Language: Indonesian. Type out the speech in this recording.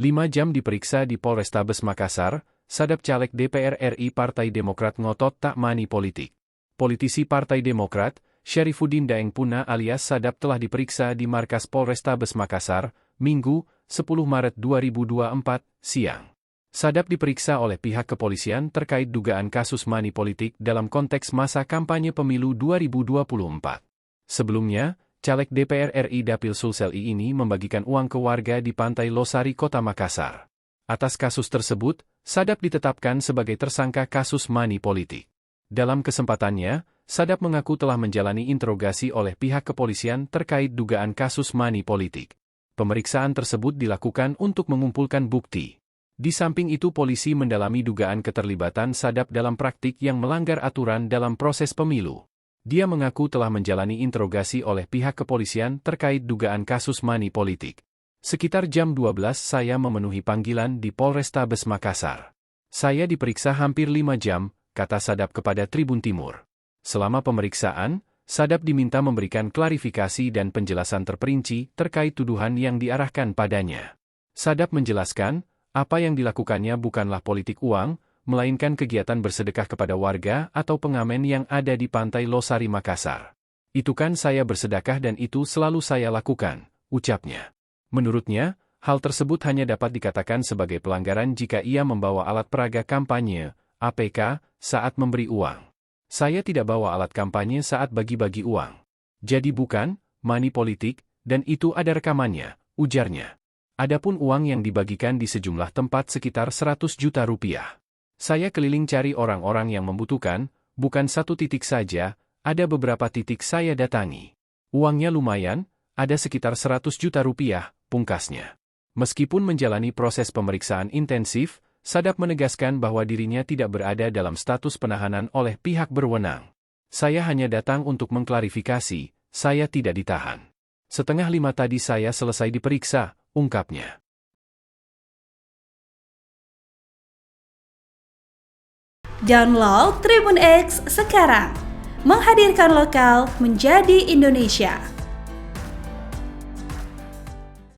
5 jam diperiksa di Polrestabes Makassar, Sadap caleg DPR RI Partai Demokrat ngotot tak money politik. Politisi Partai Demokrat, Syarifuddin Daeng Puna alias Sadap telah diperiksa di markas Polrestabes Makassar, Minggu, 10 Maret 2024, siang. Sadap diperiksa oleh pihak kepolisian terkait dugaan kasus money politik dalam konteks masa kampanye pemilu 2024. Sebelumnya, caleg DPR RI Dapil Sulsel ini membagikan uang ke warga di Pantai Losari, Kota Makassar. Atas kasus tersebut, Sadap ditetapkan sebagai tersangka kasus money politik. Dalam kesempatannya, Sadap mengaku telah menjalani interogasi oleh pihak kepolisian terkait dugaan kasus money politik. Pemeriksaan tersebut dilakukan untuk mengumpulkan bukti. Di samping itu polisi mendalami dugaan keterlibatan Sadap dalam praktik yang melanggar aturan dalam proses pemilu. Dia mengaku telah menjalani interogasi oleh pihak kepolisian terkait dugaan kasus money politik. Sekitar jam 12 saya memenuhi panggilan di Polrestabes Makassar. Saya diperiksa hampir 5 jam, kata Sadap kepada Tribun Timur. Selama pemeriksaan, Sadap diminta memberikan klarifikasi dan penjelasan terperinci terkait tuduhan yang diarahkan padanya. Sadap menjelaskan, apa yang dilakukannya bukanlah politik uang, melainkan kegiatan bersedekah kepada warga atau pengamen yang ada di Pantai Losari Makassar. Itu kan saya bersedekah dan itu selalu saya lakukan, ucapnya. Menurutnya, hal tersebut hanya dapat dikatakan sebagai pelanggaran jika ia membawa alat peraga kampanye, APK, saat memberi uang. Saya tidak bawa alat kampanye saat bagi-bagi uang. Jadi bukan money politik, dan itu ada rekamannya, ujarnya. Adapun uang yang dibagikan di sejumlah tempat sekitar 100 juta rupiah. Saya keliling cari orang-orang yang membutuhkan, bukan satu titik saja, ada beberapa titik saya datangi. Uangnya lumayan, ada sekitar 100 juta rupiah, pungkasnya. Meskipun menjalani proses pemeriksaan intensif, Sadap menegaskan bahwa dirinya tidak berada dalam status penahanan oleh pihak berwenang. Saya hanya datang untuk mengklarifikasi, saya tidak ditahan. 4:30 tadi saya selesai diperiksa, ungkapnya. Download Tribun X sekarang, menghadirkan lokal menjadi Indonesia.